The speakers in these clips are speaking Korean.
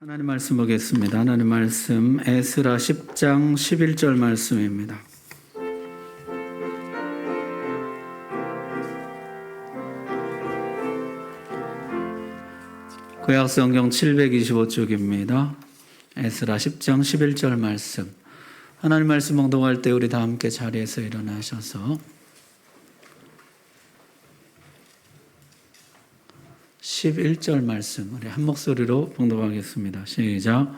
하나님 말씀 보겠습니다. 하나님 말씀 에스라 10장 11절 말씀입니다. 구약성경 725쪽입니다. 에스라 10장 11절 말씀. 하나님 말씀 봉독할 때 우리 다 함께 자리에서 일어나셔서 11절 말씀 우리 한 목소리로 봉독하겠습니다. 시작.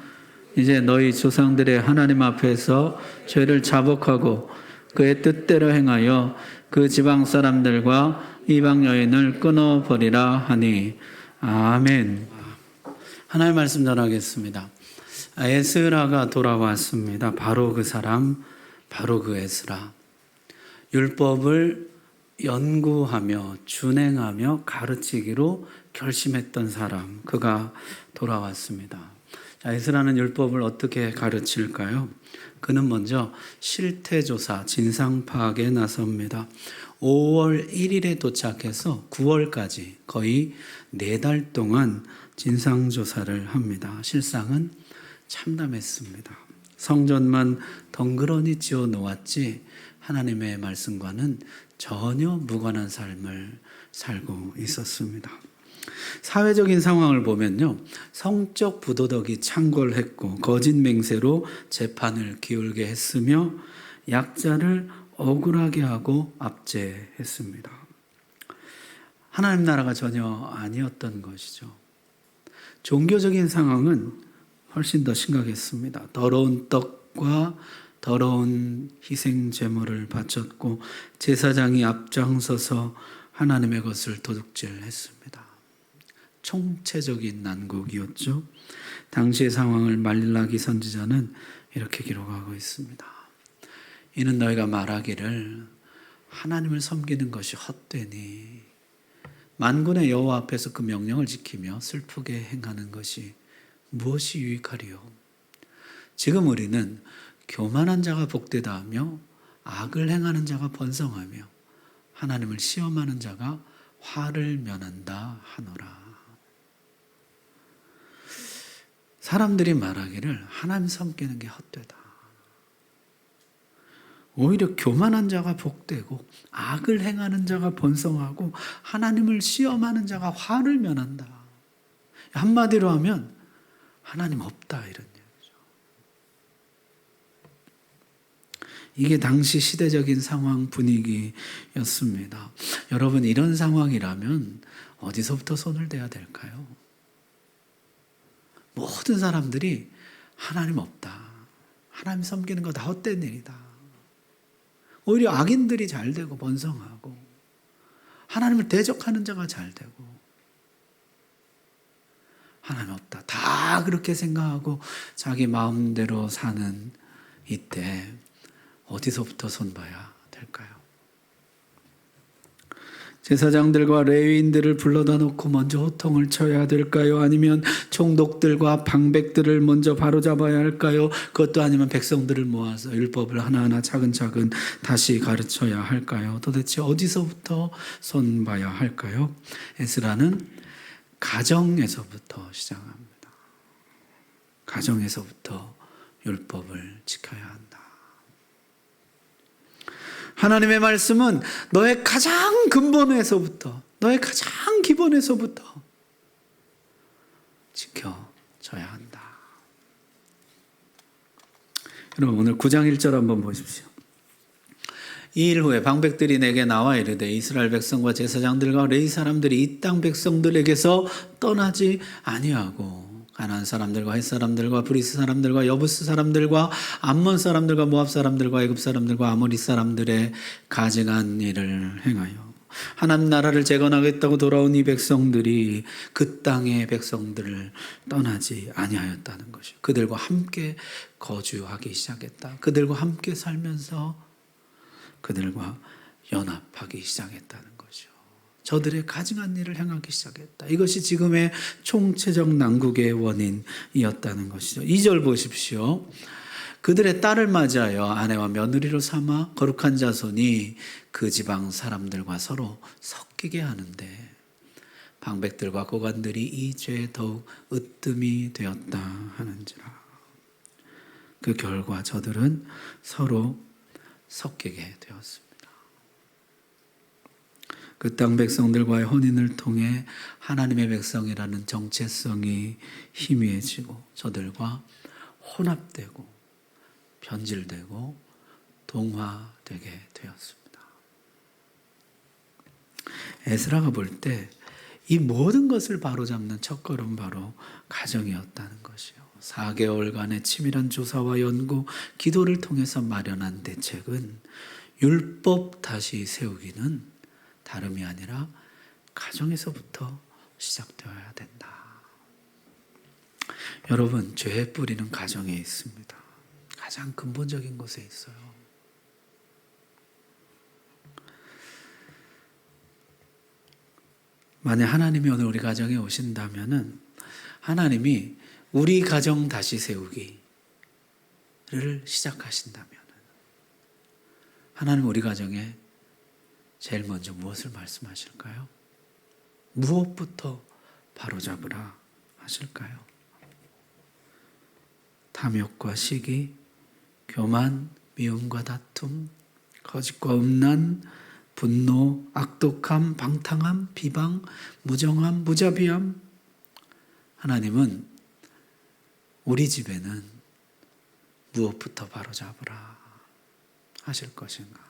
이제 너희 조상들의 하나님 앞에서 죄를 자복하고 그의 뜻대로 행하여 그 지방 사람들과 이방 여인을 끊어버리라 하니. 아멘. 하나님 말씀 전하겠습니다. 에스라가 돌아왔습니다. 바로 그 사람, 바로 그 에스라. 율법을 연구하며 준행하며 가르치기로 결심했던 사람, 그가 돌아왔습니다. 자, 에스라는 율법을 어떻게 가르칠까요? 그는 먼저 실태조사, 진상 파악에 나섭니다. 5월 1일에 도착해서 9월까지 거의 4달 동안 진상조사를 합니다. 실상은 참담했습니다. 성전만 덩그러니 지어 놓았지 하나님의 말씀과는 전혀 무관한 삶을 살고 있었습니다. 사회적인 상황을 보면요, 성적 부도덕이 창궐했고 거짓 맹세로 재판을 기울게 했으며 약자를 억울하게 하고 압제했습니다. 하나님 나라가 전혀 아니었던 것이죠. 종교적인 상황은 훨씬 더 심각했습니다. 더러운 떡과 더러운 희생 제물을 바쳤고 제사장이 앞장서서 하나님의 것을 도둑질했습니다. 총체적인 난국이었죠. 당시의 상황을 말라기 선지자는 이렇게 기록하고 있습니다. 이는 너희가 말하기를 하나님을 섬기는 것이 헛되니 만군의 여호와 앞에서 그 명령을 지키며 슬프게 행하는 것이 무엇이 유익하리요. 지금 우리는 교만한 자가 복되다 하며 악을 행하는 자가 번성하며 하나님을 시험하는 자가 화를 면한다 하노라. 사람들이 말하기를 하나님 섬기는 게 헛되다. 오히려 교만한 자가 복되고 악을 행하는 자가 번성하고 하나님을 시험하는 자가 화를 면한다. 한마디로 하면 하나님 없다, 이런 얘기죠. 이게 당시 시대적인 상황 분위기였습니다. 여러분, 이런 상황이라면 어디서부터 손을 대야 될까요? 모든 사람들이 하나님 없다, 하나님 섬기는 거 다 헛된 일이다. 오히려 악인들이 잘 되고 번성하고 하나님을 대적하는 자가 잘 되고 하나님 없다, 다 그렇게 생각하고 자기 마음대로 사는 이때 어디서부터 손봐야 될까요? 제사장들과 레위인들을 불러다 놓고 먼저 호통을 쳐야 될까요? 아니면 총독들과 방백들을 먼저 바로잡아야 할까요? 그것도 아니면 백성들을 모아서 율법을 하나하나 차근차근 다시 가르쳐야 할까요? 도대체 어디서부터 손봐야 할까요? 에스라는 가정에서부터 시작합니다. 가정에서부터 율법을 지켜야 한다. 하나님의 말씀은 너의 가장 근본에서부터, 너의 가장 기본에서부터 지켜져야 한다. 여러분, 오늘 9장 1절 한번 보십시오. 이 일 후에 방백들이 내게 나와 이르되 이스라엘 백성과 제사장들과 레위 사람들이 이 땅 백성들에게서 떠나지 아니하고 가나안 사람들과 헷 사람들과 브리스 사람들과 여부스 사람들과 암몬 사람들과 모압 사람들과 애굽 사람들과 아모리 사람들의 가증한 일을 행하여 하나님 나라를 재건하겠다고 돌아온 이 백성들이 그 땅의 백성들을 떠나지 아니하였다는 것이요. 그들과 함께 거주하기 시작했다. 그들과 함께 살면서 그들과 연합하기 시작했다는 거죠. 저들의 가증한 일을 행하기 시작했다. 이것이 지금의 총체적 난국의 원인이었다는 것이죠. 2절 보십시오. 그들의 딸을 맞이하여 아내와 며느리로 삼아 거룩한 자손이 그 지방 사람들과 서로 섞이게 하는데 방백들과 고관들이 이 죄에 더욱 으뜸이 되었다 하는지라. 그 결과 저들은 서로 섞이게 되었습니다. 그 땅 백성들과의 혼인을 통해 하나님의 백성이라는 정체성이 희미해지고 저들과 혼합되고 변질되고 동화되게 되었습니다. 에스라가 볼 때 이 모든 것을 바로잡는 첫걸음 바로 가정이었다는 것이요. 4개월간의 치밀한 조사와 연구, 기도를 통해서 마련한 대책은 율법 다시 세우기는 다름이 아니라 가정에서부터 시작되어야 된다. 여러분, 죄의 뿌리는 가정에 있습니다. 가장 근본적인 곳에 있어요. 만약 하나님이 오늘 우리 가정에 오신다면은 하나님이 우리 가정 다시 세우기를 시작하신다면 하나님 우리 가정에 제일 먼저 무엇을 말씀하실까요? 무엇부터 바로잡으라 하실까요? 탐욕과 시기, 교만, 미움과 다툼, 거짓과 음란, 분노, 악독함, 방탕함, 비방, 무정함, 무자비함. 하나님은 우리 집에는 무엇부터 바로잡으라 하실 것인가?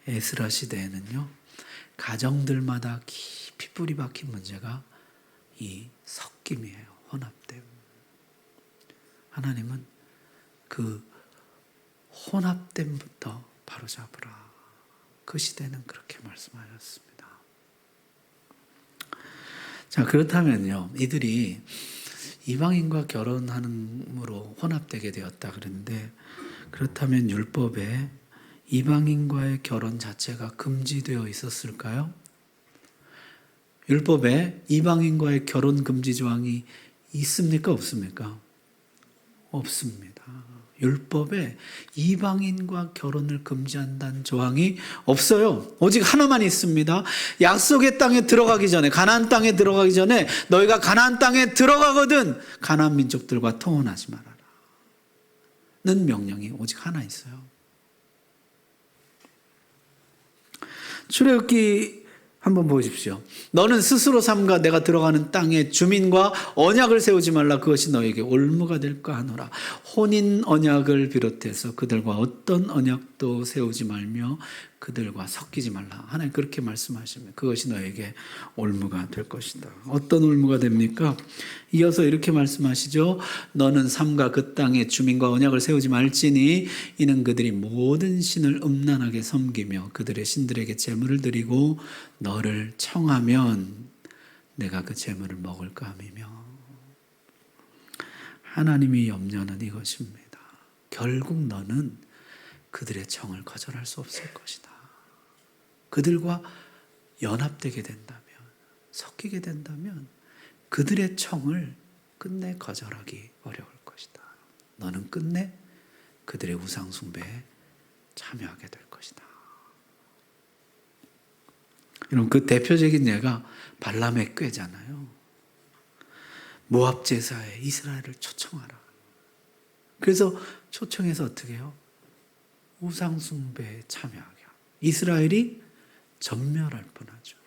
에스라 시대에는요, 가정들마다 깊이 뿌리 박힌 문제가 이 섞임이에요. 혼합됨. 하나님은 그 혼합됨부터 바로잡으라. 그 시대는 그렇게 말씀하셨습니다. 자, 그렇다면요, 이들이 이방인과 결혼함으로 혼합되게 되었다 그랬는데, 그렇다면 율법에 이방인과의 결혼 자체가 금지되어 있었을까요? 율법에 이방인과의 결혼 금지 조항이 있습니까? 없습니까? 없습니다. 율법에 이방인과 결혼을 금지한다는 조항이 없어요. 오직 하나만 있습니다. 약속의 땅에 들어가기 전에, 가나안 땅에 들어가기 전에 너희가 가나안 땅에 들어가거든 가나안 민족들과 통혼하지 말아라 는 명령이 오직 하나 있어요. 출애굽기 한번 보십시오. 너는 스스로 삼가 내가 들어가는 땅의 주민과 언약을 세우지 말라. 그것이 너에게 올무가 될까 하노라. 혼인 언약을 비롯해서 그들과 어떤 언약도 세우지 말며 그들과 섞이지 말라. 하나님 그렇게 말씀하시면 그것이 너에게 올무가 될 것이다. 어떤 올무가 됩니까? 이어서 이렇게 말씀하시죠. 너는 삼가 그 땅의 주민과 언약을 세우지 말지니 이는 그들이 모든 신을 음란하게 섬기며 그들의 신들에게 제물을 드리고 너를 청하면 내가 그 제물을 먹을까 함이며. 하나님이 염려는 이것입니다. 결국 너는 그들의 청을 거절할 수 없을 것이다. 그들과 연합되게 된다면, 섞이게 된다면 그들의 청을 끝내 거절하기 어려울 것이다. 너는 끝내 그들의 우상 숭배에 참여하게 될 것이다. 여러분, 그 대표적인 예가 발람의 꾀잖아요. 모압 제사에 이스라엘을 초청하라. 그래서 초청해서 어떻게 해요? 우상 숭배에 참여하게 하고 이스라엘이 전멸할 뻔하죠.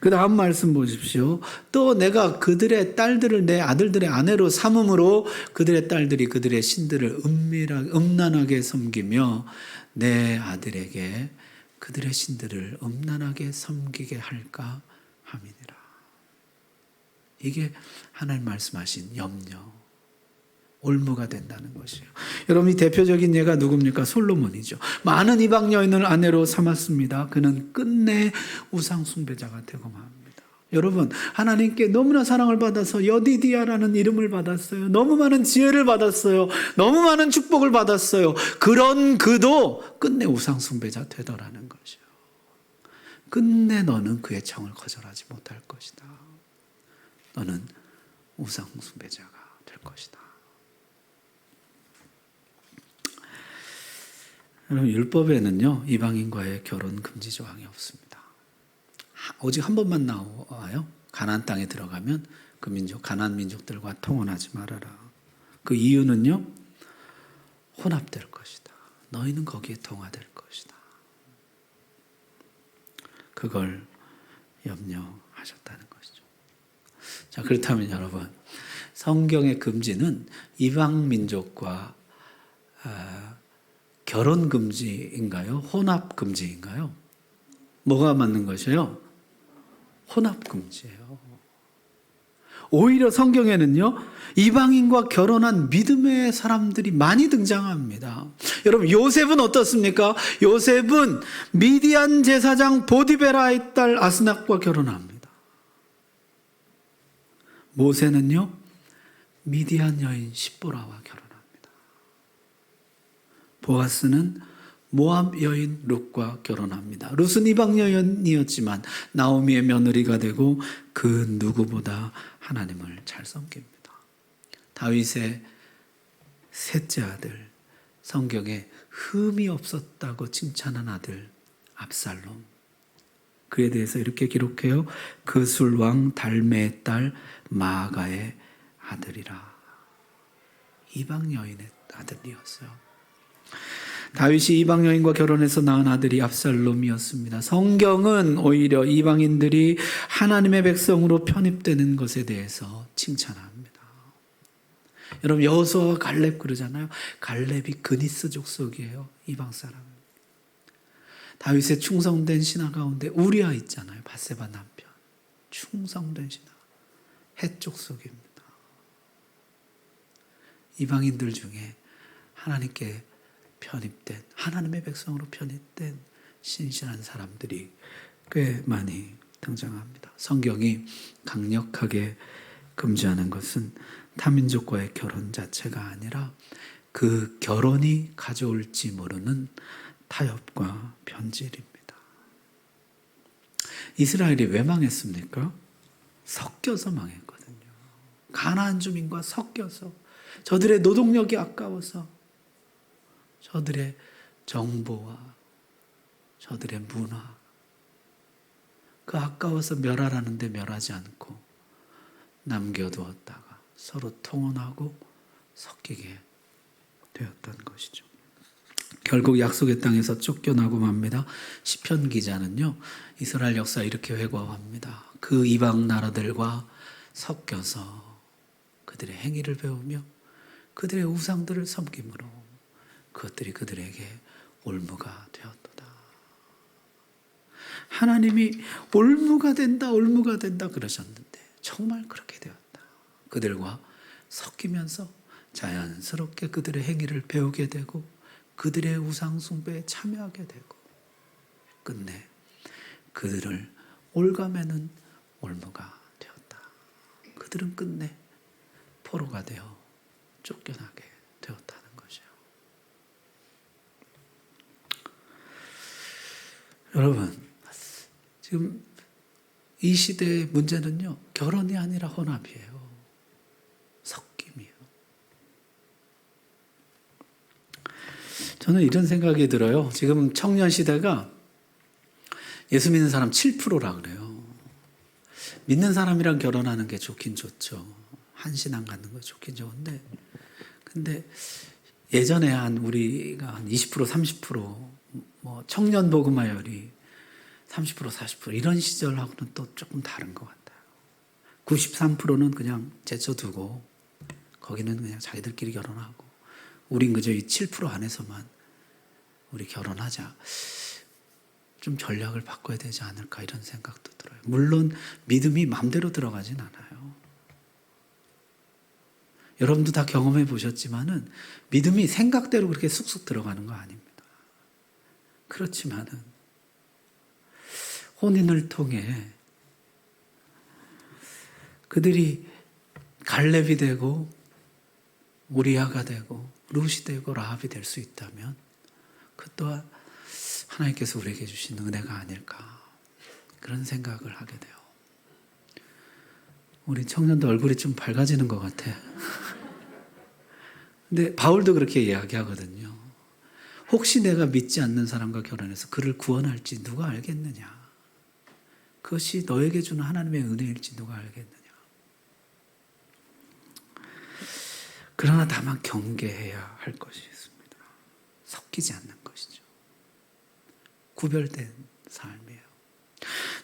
그 다음 말씀 보십시오. 또 내가 그들의 딸들을 내 아들들의 아내로 삼음으로 그들의 딸들이 그들의 신들을 음란하게 섬기며 내 아들에게 그들의 신들을 음란하게 섬기게 할까 함이니라. 이게 하나님 말씀하신 염려, 올무가 된다는 것이에요. 여러분, 이 대표적인 예가 누굽니까? 솔로몬이죠. 많은 이방 여인을 아내로 삼았습니다. 그는 끝내 우상 숭배자가 되고 맙니다. 여러분, 하나님께 너무나 사랑을 받아서 여디디아라는 이름을 받았어요. 너무 많은 지혜를 받았어요. 너무 많은 축복을 받았어요. 그런 그도 끝내 우상 숭배자 되더라는 것이에요. 끝내 너는 그의 청을 거절하지 못할 것이다. 너는 우상 숭배자가 될 것이다. 여러분, 율법에는요, 이방인과의 결혼 금지 조항이 없습니다. 오직 한 번만 나와요. 가나안 땅에 들어가면 그 민족, 가나안 민족들과 통혼하지 말아라. 그 이유는요, 혼합될 것이다. 너희는 거기에 동화될 것이다. 그걸 염려하셨다는 것이죠. 자, 그렇다면 여러분, 성경의 금지는 이방 민족과 결혼 금지인가요? 혼합 금지인가요? 뭐가 맞는 것이에요? 혼합 금지예요. 오히려 성경에는요, 이방인과 결혼한 믿음의 사람들이 많이 등장합니다. 여러분, 요셉은 어떻습니까? 요셉은 미디안 제사장 보디베라의 딸 아스낙과 결혼합니다. 모세는요, 미디안 여인 십보라와 결혼합니다. 보아스는 모압 여인 룻과 결혼합니다. 룻은 이방 여인이었지만 나오미의 며느리가 되고 그 누구보다 하나님을 잘 섬깁니다. 다윗의 셋째 아들, 성경에 흠이 없었다고 칭찬한 아들 압살롬. 그에 대해서 이렇게 기록해요. 그술왕 달메의 딸 마아가의 아들이라. 이방 여인의 아들이었어요. 다윗이 이방 여인과 결혼해서 낳은 아들이 압살롬이었습니다. 성경은 오히려 이방인들이 하나님의 백성으로 편입되는 것에 대해서 칭찬합니다. 여러분, 여호수아와 갈렙 그러잖아요. 갈렙이 그니스 족속이에요. 이방 사람. 다윗의 충성된 신하 가운데 우리아 있잖아요. 밧세바 남편. 충성된 신하. 헷 족속입니다. 이방인들 중에 하나님께 편입된, 하나님의 백성으로 편입된 신실한 사람들이 꽤 많이 등장합니다. 성경이 강력하게 금지하는 것은 타민족과의 결혼 자체가 아니라 그 결혼이 가져올지 모르는 타협과 변질입니다. 이스라엘이 왜 망했습니까? 섞여서 망했거든요. 가나안 주민과 섞여서, 저들의 노동력이 아까워서, 저들의 정보와 저들의 문화, 그 아까워서 멸하라는데 멸하지 않고 남겨두었다가 서로 통혼하고 섞이게 되었던 것이죠. 결국 약속의 땅에서 쫓겨나고 맙니다. 시편 기자는요, 이스라엘 역사 이렇게 회고합니다. 그 이방 나라들과 섞여서 그들의 행위를 배우며 그들의 우상들을 섬김으로 그것들이 그들에게 올무가 되었도다. 하나님이 올무가 된다 그러셨는데 정말 그렇게 되었다. 그들과 섞이면서 자연스럽게 그들의 행위를 배우게 되고 그들의 우상 숭배에 참여하게 되고 끝내 그들을 올가매는 올무가 되었다. 그들은 끝내 포로가 되어 쫓겨나게 되었다는 것이요. 여러분, 지금 이 시대의 문제는요, 결혼이 아니라 혼합이에요. 섞임이에요. 저는 이런 생각이 들어요. 지금 청년 시대가 예수 믿는 사람 7%라 그래요. 믿는 사람이랑 결혼하는 게 좋긴 좋죠. 한 신앙 갖는 거 좋긴 좋은데, 근데 예전에 우리가 한 20%, 30%, 뭐 청년 복음화율이 30%, 40% 이런 시절하고는 또 조금 다른 것 같아요. 93%는 그냥 제쳐두고 거기는 그냥 자기들끼리 결혼하고 우린 그저 이 7% 안에서만 우리 결혼하자. 좀 전략을 바꿔야 되지 않을까 이런 생각도 들어요. 물론 믿음이 마음대로 들어가진 않아요. 여러분도 다 경험해 보셨지만은 믿음이 생각대로 그렇게 쑥쑥 들어가는 거 아닙니다. 그렇지만은 혼인을 통해 그들이 갈렙이 되고 우리아가 되고 룻이 되고 라합이 될 수 있다면 그 또한 하나님께서 우리에게 주신 은혜가 아닐까 그런 생각을 하게 돼요. 우리 청년도 얼굴이 좀 밝아지는 것 같아. 근데 바울도 그렇게 이야기하거든요. 혹시 내가 믿지 않는 사람과 결혼해서 그를 구원할지 누가 알겠느냐? 그것이 너에게 주는 하나님의 은혜일지 누가 알겠느냐? 그러나 다만 경계해야 할 것이 있습니다. 섞이지 않는 것이죠. 구별된 삶이에요.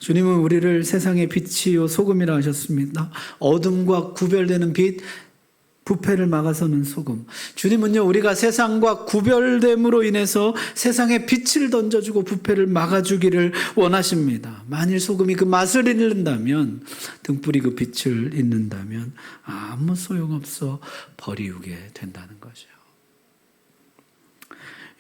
주님은 우리를 세상의 빛이요 소금이라 하셨습니다. 어둠과 구별되는 빛, 부패를 막아서는 소금. 주님은요, 우리가 세상과 구별됨으로 인해서 세상에 빛을 던져주고 부패를 막아주기를 원하십니다. 만일 소금이 그 맛을 잃는다면, 등불이 그 빛을 잃는다면 아무 소용없어 버리우게 된다는 것이요.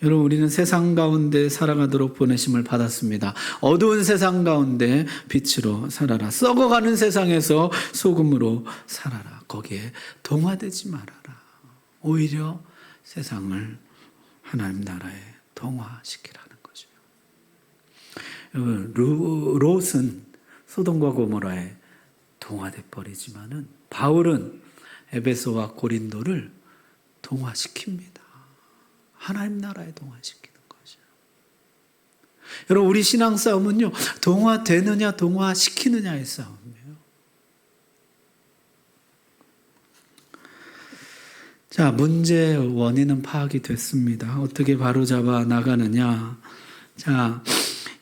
여러분, 우리는 세상 가운데 살아가도록 보내심을 받았습니다. 어두운 세상 가운데 빛으로 살아라. 썩어가는 세상에서 소금으로 살아라. 거기에 동화되지 말아라. 오히려 세상을 하나님 나라에 동화시키라는 거죠. 여러분, 롯은 소돔과 고모라에 동화돼 버리지만은 바울은 에베소와 고린도를 동화시킵니다. 하나님 나라에 동화시키는 거죠. 여러분, 우리 신앙 싸움은요, 동화되느냐 동화시키느냐의 싸움이에요. 자, 문제의 원인은 파악이 됐습니다. 어떻게 바로잡아 나가느냐? 자,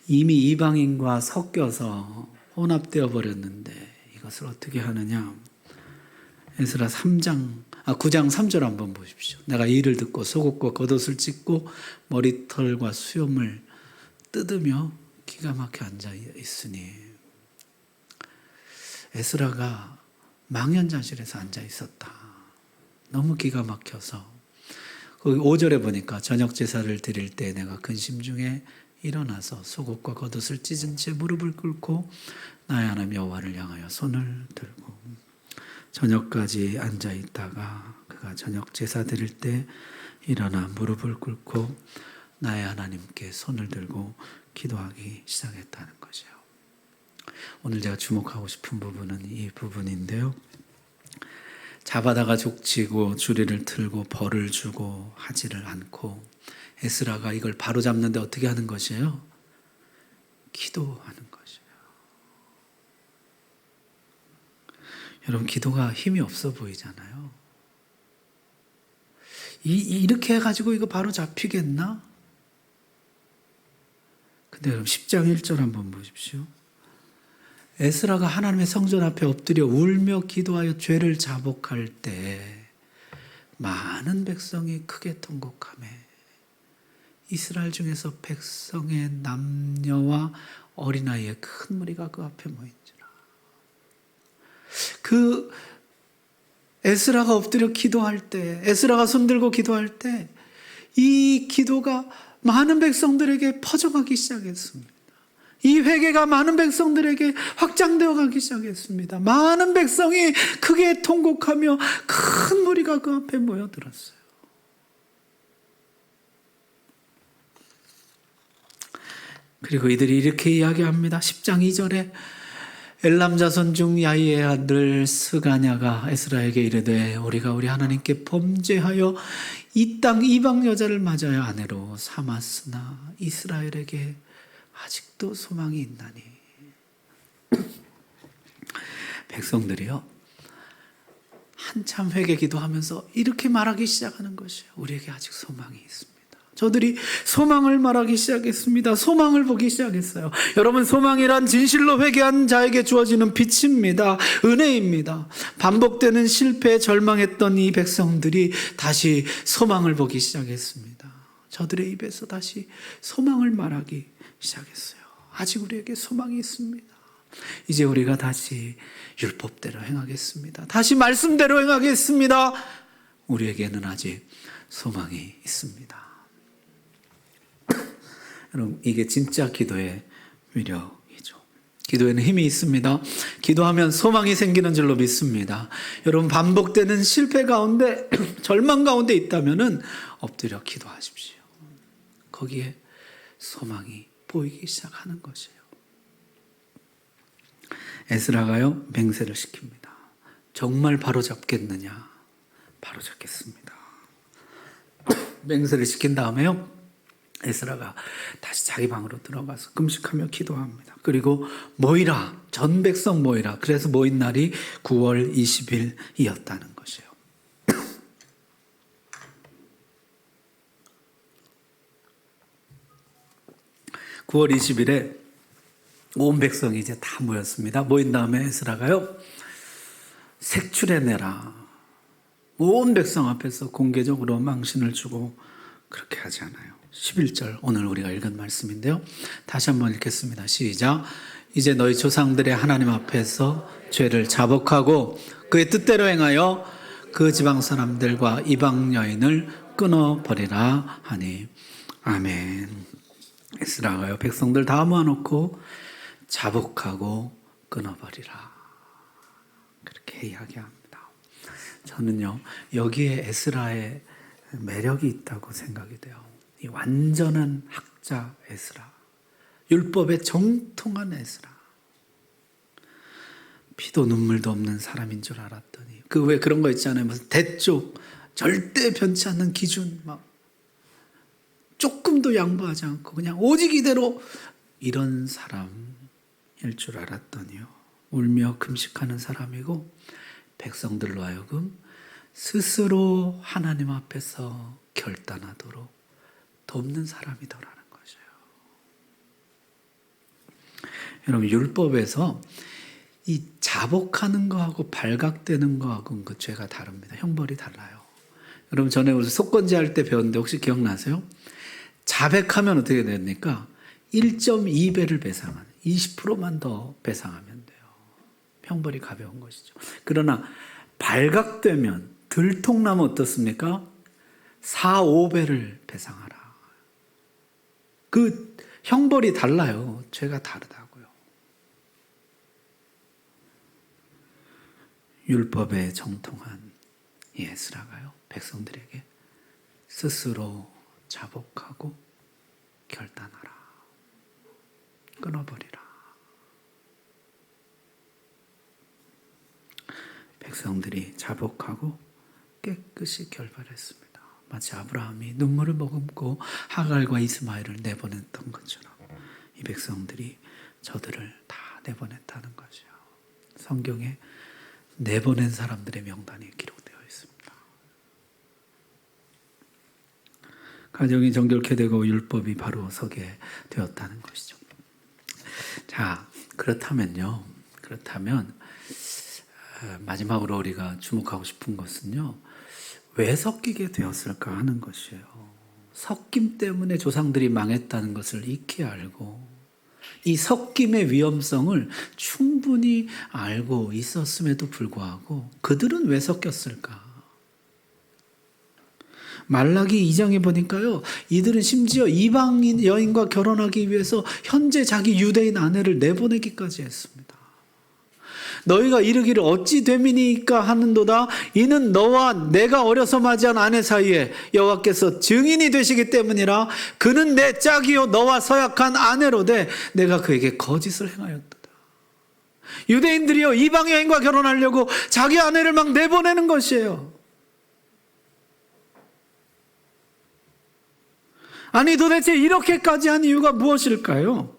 이미 이방인과 섞여서 혼합되어 버렸는데 이것을 어떻게 하느냐? 에스라 9장 3절 한번 보십시오. 내가 이를 듣고 속옷과 겉옷을 찢고 머리털과 수염을 뜯으며 기가 막혀 앉아 있으니, 에스라가 망연자실해서 앉아 있었다. 너무 기가 막혀서. 5절에 보니까 저녁 제사를 드릴 때 내가 근심 중에 일어나서 속옷과 겉옷을 찢은 채 무릎을 꿇고 나의 하나님 여호와를 향하여 손을 들고 저녁까지 앉아 있다가 그가 저녁 제사 드릴 때 일어나 무릎을 꿇고 나의 하나님께 손을 들고 기도하기 시작했다는 것이에요. 오늘 제가 주목하고 싶은 부분은 이 부분인데요. 잡아다가 족치고 주리를 틀고 벌을 주고 하지를 않고 에스라가 이걸 바로잡는데 어떻게 하는 것이에요? 기도하는 것이에요. 여러분, 기도가 힘이 없어 보이잖아요. 이렇게 해가지고 이거 바로 잡히겠나? 근데 여러분, 10장 1절 한번 보십시오. 에스라가 하나님의 성전 앞에 엎드려 울며 기도하여 죄를 자복할 때 많은 백성이 크게 통곡하며 이스라엘 중에서 백성의 남녀와 어린아이의 큰 무리가 그 앞에 모인지라. 그 에스라가 엎드려 기도할 때, 에스라가 손들고 기도할 때 이 기도가 많은 백성들에게 퍼져가기 시작했습니다. 이 회개가 많은 백성들에게 확장되어 가기 시작했습니다. 많은 백성이 크게 통곡하며 큰 무리가 그 앞에 모여들었어요. 그리고 이들이 이렇게 이야기합니다. 10장 2절에 엘람 자손 중 야이의 아들 스가냐가 에스라에게 이르되 우리가 우리 하나님께 범죄하여 이 땅 이방 여자를 맞아야 아내로 삼았으나 이스라엘에게 아직도 소망이 있나니. 백성들이요, 한참 회개 기도하면서 이렇게 말하기 시작하는 것이에요. 우리에게 아직 소망이 있습니다. 저들이 소망을 말하기 시작했습니다. 소망을 보기 시작했어요. 여러분, 소망이란 진실로 회개한 자에게 주어지는 빛입니다. 은혜입니다. 반복되는 실패에 절망했던 이 백성들이 다시 소망을 보기 시작했습니다. 저들의 입에서 다시 소망을 말하기 시작했어요. 아직 우리에게 소망이 있습니다. 이제 우리가 다시 율법대로 행하겠습니다. 다시 말씀대로 행하겠습니다. 우리에게는 아직 소망이 있습니다. 여러분, 이게 진짜 기도의 위력이죠. 기도에는 힘이 있습니다. 기도하면 소망이 생기는 줄로 믿습니다. 여러분, 반복되는 실패 가운데 절망 가운데 있다면 엎드려 기도하십시오. 거기에 소망이 보이기 시작하는 것이에요. 에스라가요, 맹세를 시킵니다. 정말 바로잡겠느냐? 바로잡겠습니다. 맹세를 시킨 다음에요, 에스라가 다시 자기 방으로 들어가서 금식하며 기도합니다. 그리고 모이라, 전 백성 모이라. 그래서 모인 날이 9월 20일이었다는 것이에요. 9월 20일에 온 백성이 이제 다 모였습니다. 모인 다음에 에스라가요, 색출해내라. 온 백성 앞에서 공개적으로 망신을 주고 그렇게 하지 않아요. 11절, 오늘 우리가 읽은 말씀인데요. 다시 한번 읽겠습니다. 시작. 이제 너희 조상들의 하나님 앞에서 죄를 자복하고 그의 뜻대로 행하여 그 지방 사람들과 이방 여인을 끊어버리라 하니. 아멘. 에스라가요, 백성들 다 모아놓고 자복하고 끊어버리라. 그렇게 이야기합니다. 저는요, 여기에 에스라의 매력이 있다고 생각이 돼요. 이 완전한 학자 에스라, 율법에 정통한 에스라, 피도 눈물도 없는 사람인 줄 알았더니 그 왜 그런 거 있잖아요. 무슨 대쪽 절대 변치 않는 기준, 막 조금도 양보하지 않고 그냥 오직 이대로, 이런 사람일 줄 알았더니요, 울며 금식하는 사람이고 백성들로 하여금 스스로 하나님 앞에서 결단하도록 돕는 사람이더라는 것이에요. 여러분, 율법에서 이 자복하는 거하고 발각되는 거하고는 그 죄가 다릅니다. 형벌이 달라요. 여러분, 전에 우리 속건제 할 때 배웠는데 혹시 기억나세요? 자백하면 어떻게 됩니까? 1.2배를 배상하는, 20%만 더 배상하면 돼요. 형벌이 가벼운 것이죠. 그러나 발각되면, 들통나면 어떻습니까? 4, 5배를 배상하라. 그 형벌이 달라요. 죄가 다르다고요. 율법에 정통한 이 에스라가요, 백성들에게 스스로 자복하고 결단하라. 끊어버리라. 백성들이 자복하고 깨끗이 결발했습니다. 마치 아브라함이 눈물을 머금고 하갈과 이스마엘을 내보냈던 것처럼 이 백성들이 저들을 다 내보냈다는 것이요. 성경에 내보낸 사람들의 명단이 기록되어 있습니다. 가정이 정결케 되고 율법이 바로 서게 되었다는 것이죠. 자, 그렇다면 마지막으로 우리가 주목하고 싶은 것은요, 왜 섞이게 되었을까 하는 것이에요. 섞임 때문에 조상들이 망했다는 것을 익히 알고 이 섞임의 위험성을 충분히 알고 있었음에도 불구하고 그들은 왜 섞였을까? 말라기 2장에 보니까요, 이들은 심지어 이방 여인과 결혼하기 위해서 현재 자기 유대인 아내를 내보내기까지 했습니다. 너희가 이르기를 어찌 됨이니까 하는도다. 이는 너와 내가 어려서 맞이한 아내 사이에 여호와께서 증인이 되시기 때문이라. 그는 내 짝이요 너와 서약한 아내로되 내가 그에게 거짓을 행하였도다. 유대인들이요, 이방 여인과 결혼하려고 자기 아내를 막 내보내는 것이에요. 아니, 도대체 이렇게까지 한 이유가 무엇일까요?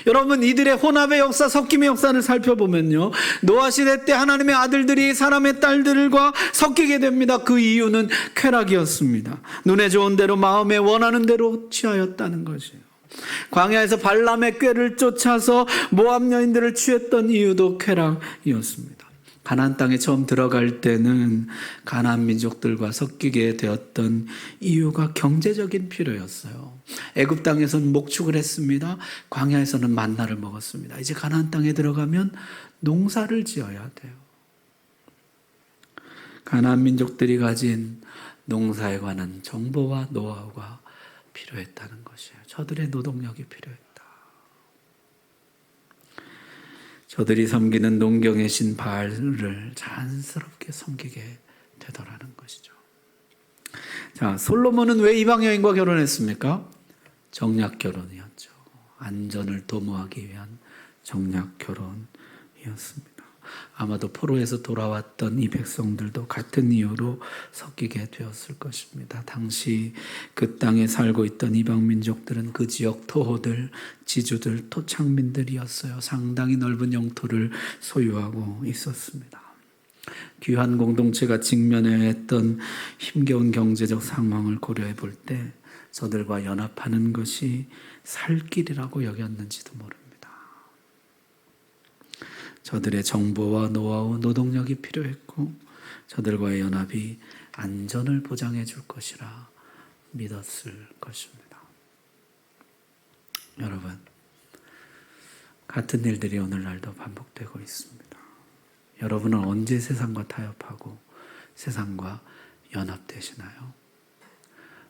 여러분, 이들의 혼합의 역사, 섞임의 역사를 살펴보면요, 노아 시대 때 하나님의 아들들이 사람의 딸들과 섞이게 됩니다. 그 이유는 쾌락이었습니다. 눈에 좋은 대로 마음에 원하는 대로 취하였다는 것이에요. 광야에서 발람의 꾀를 쫓아서 모압 여인들을 취했던 이유도 쾌락이었습니다. 가나안 땅에 처음 들어갈 때는 가나안 민족들과 섞이게 되었던 이유가 경제적인 필요였어요. 애굽 땅에서는 목축을 했습니다. 광야에서는 만나를 먹었습니다. 이제 가나안 땅에 들어가면 농사를 지어야 돼요. 가나안 민족들이 가진 농사에 관한 정보와 노하우가 필요했다는 것이에요. 저들의 노동력이 필요했다. 저들이 섬기는 농경의 신 바알을 자연스럽게 섬기게 되더라는 것이죠. 자, 솔로몬은 왜 이방 여인과 결혼했습니까? 정략 결혼이었죠. 안전을 도모하기 위한 정략 결혼이었습니다. 아마도 포로에서 돌아왔던 이 백성들도 같은 이유로 섞이게 되었을 것입니다. 당시 그 땅에 살고 있던 이방 민족들은 그 지역 토호들, 지주들, 토착민들이었어요. 상당히 넓은 영토를 소유하고 있었습니다. 귀한 공동체가 직면해야 했던 힘겨운 경제적 상황을 고려해 볼 때 저들과 연합하는 것이 살 길이라고 여겼는지도 모릅니다. 저들의 정보와 노하우, 노동력이 필요했고 저들과의 연합이 안전을 보장해 줄 것이라 믿었을 것입니다. 여러분, 같은 일들이 오늘날도 반복되고 있습니다. 여러분은 언제 세상과 타협하고 세상과 연합되시나요?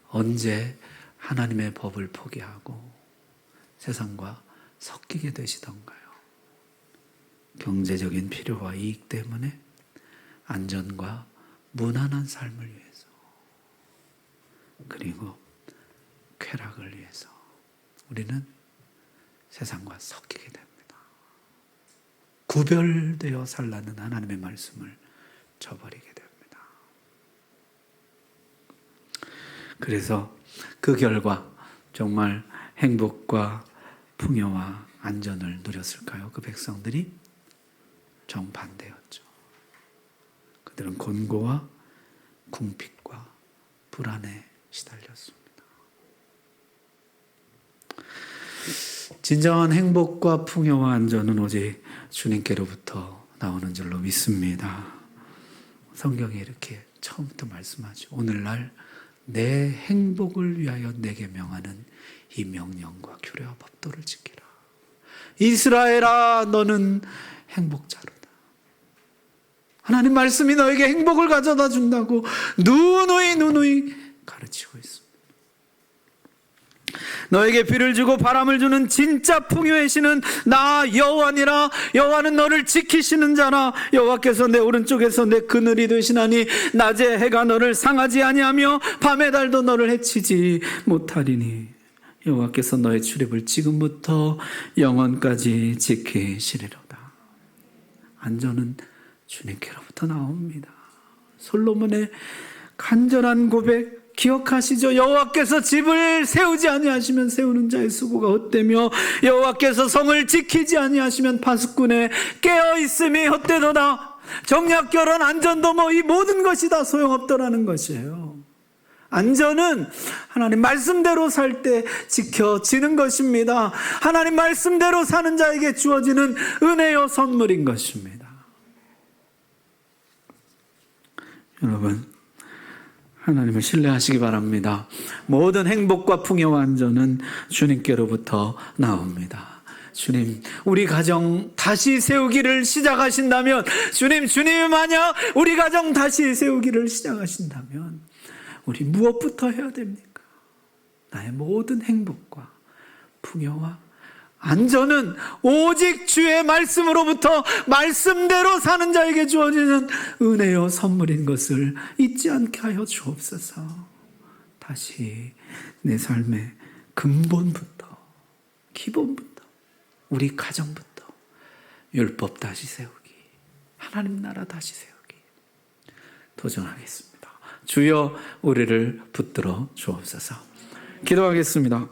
언제 하나님의 법을 포기하고 세상과 섞이게 되시던가요? 경제적인 필요와 이익 때문에 안전과 무난한 삶을 위해서, 그리고 쾌락을 위해서 우리는 세상과 섞이게 됩니다. 구별되어 살라는 하나님의 말씀을 저버리게 됩니다. 그래서 그 결과 정말 행복과 풍요와 안전을 누렸을까요? 그 백성들이 정반대였죠. 그들은 곤고와 궁핍과 불안에 시달렸습니다. 진정한 행복과 풍요와 안전은 오직 주님께로부터 나오는 줄로 믿습니다. 성경이 이렇게 처음부터 말씀하죠. 오늘날 내 행복을 위하여 내게 명하는 이 명령과 규례와 법도를 지키라. 이스라엘아, 너는 행복자로다. 하나님 말씀이 너에게 행복을 가져다 준다고 누누이 가르치고 있습니다. 너에게 비를 주고 바람을 주는 진짜 풍요의 신은 나 여호와니라. 여호와는 너를 지키시는 자라. 여호와께서 내 오른쪽에서 내 그늘이 되시나니 낮에 해가 너를 상하지 아니하며 밤의 달도 너를 해치지 못하리니 여호와께서 너의 출입을 지금부터 영원까지 지키시리로다. 안전은 주님께로부터 나옵니다. 솔로몬의 간절한 고백 기억하시죠? 여호와께서 집을 세우지 아니하시면 세우는 자의 수고가 헛되며 여호와께서 성을 지키지 아니하시면 파수꾼의 깨어 있음이 헛되도다. 정략 결혼 안전도 뭐 이 모든 것이 다 소용없더라는 것이에요. 안전은 하나님 말씀대로 살 때 지켜지는 것입니다. 하나님 말씀대로 사는 자에게 주어지는 은혜요 선물인 것입니다. 여러분, 하나님을 신뢰하시기 바랍니다. 모든 행복과 풍요와 안전은 주님께로부터 나옵니다. 주님, 우리 가정 다시 세우기를 시작하신다면, 주님이 만약 우리 가정 다시 세우기를 시작하신다면 우리 무엇부터 해야 됩니까? 나의 모든 행복과 풍요와 안전은 오직 주의 말씀으로부터 말씀대로 사는 자에게 주어지는 은혜요 선물인 것을 잊지 않게 하여 주옵소서. 다시 내 삶의 근본부터, 기본부터, 우리 가정부터 율법 다시 세우기, 하나님 나라 다시 세우기 도전하겠습니다. 주여 우리를 붙들어 주옵소서. 기도하겠습니다.